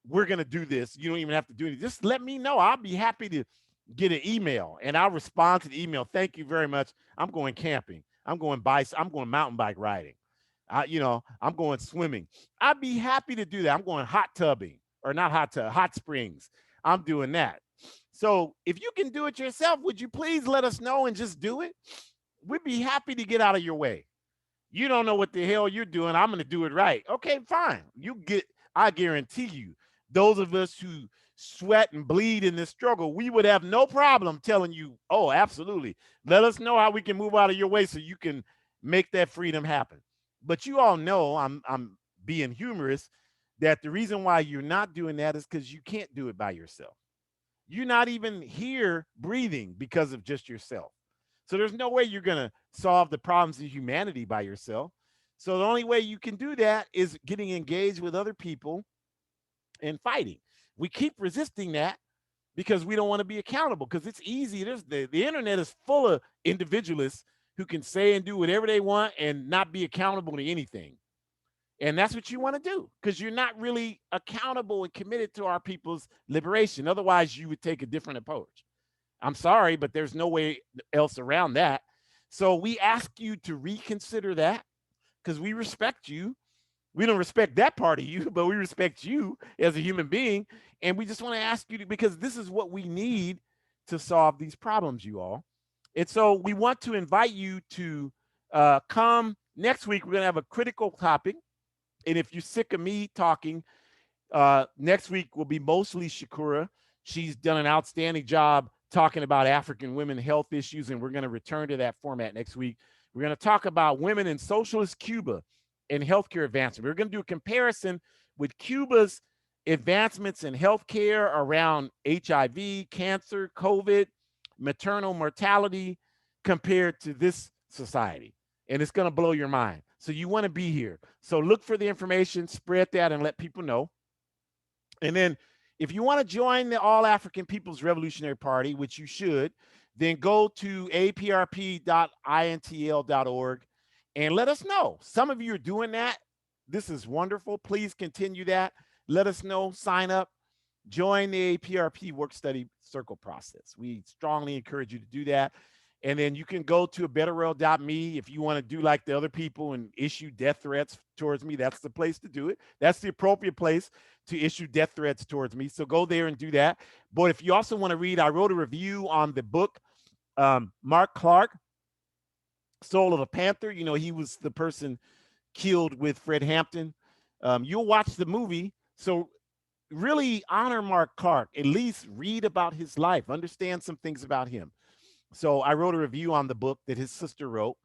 we're going to do this. You don't even have to do it. Just let me know. I'll be happy to get an email and I'll respond to the email. Thank you very much. I'm going camping. I'm going mountain bike riding. I'm going swimming. I'd be happy to do that. I'm going hot tubbing, or not hot tub, hot springs. I'm doing that. So if you can do it yourself, would you please let us know and just do it? We'd be happy to get out of your way. You don't know what the hell you're doing. I'm going to do it right. Okay, fine. I guarantee you, those of us who sweat and bleed in this struggle, we would have no problem telling you, oh, absolutely. Let us know how we can move out of your way so you can make that freedom happen. But you all know I'm being humorous that the reason why you're not doing that is because you can't do it by yourself. You're not even here breathing because of just yourself. So there's no way you're going to solve the problems of humanity by yourself. So the only way you can do that is getting engaged with other people and fighting. We keep resisting that because we don't want to be accountable because it's easy. The internet is full of individualists who can say and do whatever they want and not be accountable to anything. And that's what you want to do because you're not really accountable and committed to our people's liberation. Otherwise, you would take a different approach. I'm sorry, but there's no way else around that. So we ask you to reconsider that because we respect you. We don't respect that part of you, but we respect you as a human being. And we just want to ask you to, because this is what we need to solve these problems, you all. And so we want to invite you to come next week. We're going to have a critical topic. And if you're sick of me talking, next week will be mostly Shakura. She's done an outstanding job talking about African women health issues, and we're going to return to that format next week. We're going to talk about women in socialist Cuba and healthcare advancement. We're going to do a comparison with Cuba's advancements in healthcare around HIV, cancer, COVID, maternal mortality compared to this society. And it's going to blow your mind. So you want to be here. So look for the information, spread that, and let people know. And then if you want to join the All African People's Revolutionary Party, which you should, then go to aprp.intl.org and let us know. Some of you are doing that. This is wonderful. Please continue that. Let us know. Sign up. Join the APRP work study circle process. We strongly encourage you to do that. And then you can go to a betterworld.me if you want to do like the other people and issue death threats towards me. That's the place to do it. That's the appropriate place to issue death threats towards me. So go there and do that. But if you also want to read, I wrote a review on the book, Mark Clark, Soul of a Panther. You know, he was the person killed with Fred Hampton. You'll watch the movie. So really honor Mark Clark. At least read about his life. Understand some things about him. So I wrote a review on the book that his sister wrote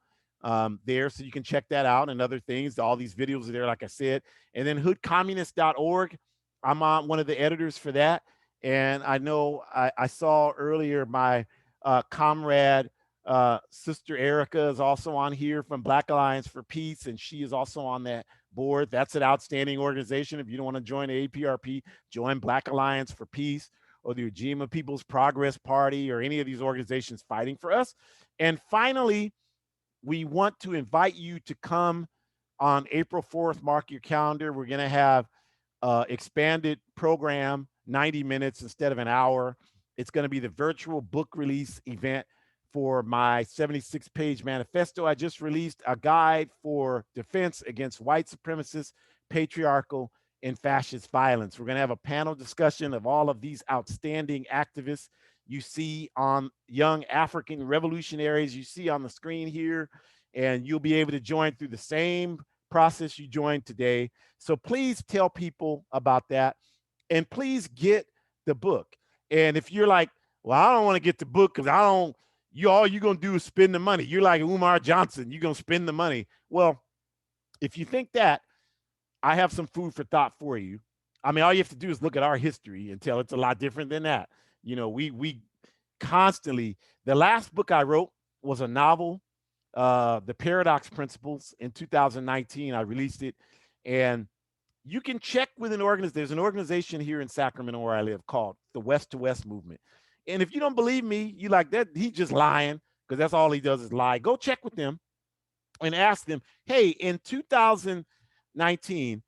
there. So you can check that out and other things. All these videos are there, like I said. And then hoodcommunist.org. I'm on one of the editors for that. And I know I saw earlier my comrade, Sister Erica is also on here from Black Alliance for Peace. And she is also on that board. That's an outstanding organization. If you don't want to join the APRP, join Black Alliance for Peace or the Ujima People's Progress Party or any of these organizations fighting for us. And finally, we want to invite you to come on April 4th. Mark your calendar. We're going to have expanded program, 90 minutes instead of an hour. It's going to be the virtual book release event for my 76-page manifesto. I just released a guide for defense against white supremacist, patriarchal, and fascist violence. We're going to have a panel discussion of all of these outstanding activists you see on young African revolutionaries you see on the screen here, and you'll be able to join through the same process you joined today. So please tell people about that, and please get the book. And if you're like, well, I don't want to get the book because I don't, all you're going to do is spend the money. You're like Umar Johnson, you're going to spend the money. Well, if you think that, I have some food for thought for you. I mean, all you have to do is look at our history and tell it's a lot different than that. You know, we constantly, the last book I wrote was a novel, The Paradox Principles, in 2019. I released it. And you can check with an organization. There's an organization here in Sacramento where I live called the West to West Movement. And if you don't believe me, you like that, he's just lying because that's all he does is lie. Go check with them and ask them, hey, in 2019,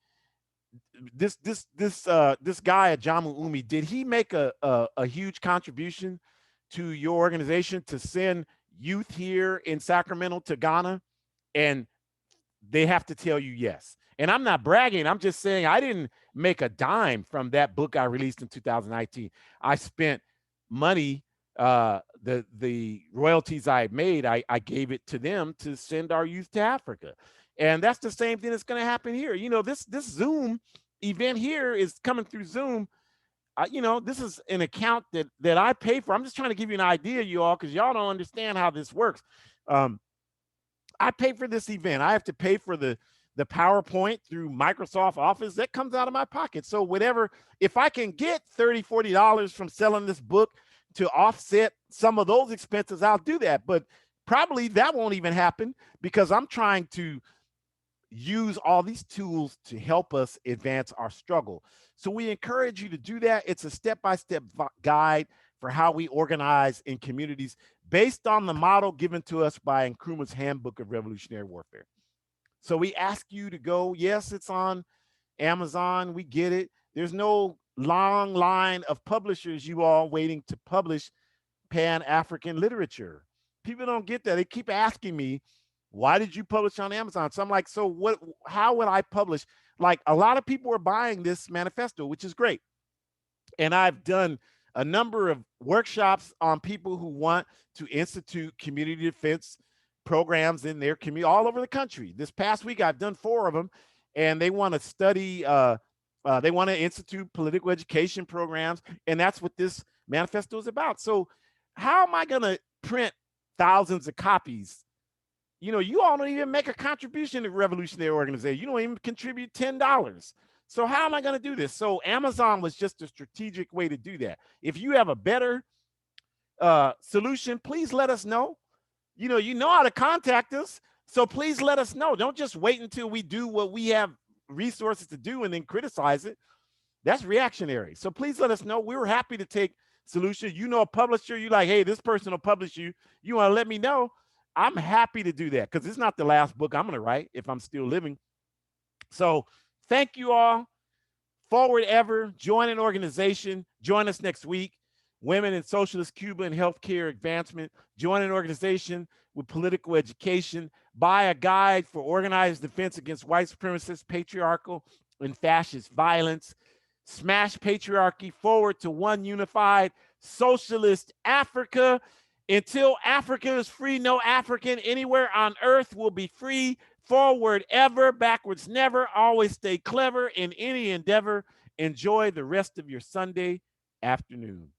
this guy Ajamu Umi, did he make a huge contribution to your organization to send youth here in Sacramento to Ghana? And they have to tell you yes. And I'm not bragging. I'm just saying I didn't make a dime from that book I released in 2019. I spent money, the royalties I made, I gave it to them to send our youth to Africa. And that's the same thing that's going to happen here. You know, this Zoom event here is coming through Zoom. You know, this is an account that I pay for. I'm just trying to give you an idea, you all, because y'all don't understand how this works. I pay for this event. I have to pay for the the PowerPoint through Microsoft Office, that comes out of my pocket. So whatever, if I can get $30, $40 from selling this book to offset some of those expenses, I'll do that. But probably that won't even happen because I'm trying to use all these tools to help us advance our struggle. So we encourage you to do that. It's a step-by-step guide for how we organize in communities based on the model given to us by Nkrumah's Handbook of Revolutionary Warfare. So we ask you to go. Yes, it's on Amazon. We get it. There's no long line of publishers, you all, waiting to publish Pan-African literature. People don't get that. They keep asking me, why did you publish on Amazon? So I'm like, so what, how would I publish? Like, a lot of people are buying this manifesto, which is great. And I've done a number of workshops on people who want to institute community defense programs in their community all over the country. This past week, I've done 4 of them, and they want to study, they want to institute political education programs, and that's what this manifesto is about. So how am I going to print thousands of copies? You know, you all don't even make a contribution to Revolutionary Organization. You don't even contribute $10. So how am I going to do this? So Amazon was just a strategic way to do that. If you have a better solution, please let us know. You know how to contact us. So please let us know. Don't just wait until we do what we have resources to do and then criticize it. That's reactionary. So please let us know. We were happy to take solutions. You know, a publisher, you like, hey, this person will publish you. You want to let me know? I'm happy to do that because it's not the last book I'm going to write if I'm still living. So thank you all. Forward ever. Join an organization. Join us next week. Women in Socialist Cuba and Healthcare Advancement. Join an organization with political education. Buy a guide for organized defense against white supremacist, patriarchal, and fascist violence. Smash patriarchy. Forward to one unified socialist Africa. Until Africa is free, no African anywhere on earth will be free. Forward ever, backwards never. Always stay clever in any endeavor. Enjoy the rest of your Sunday afternoon.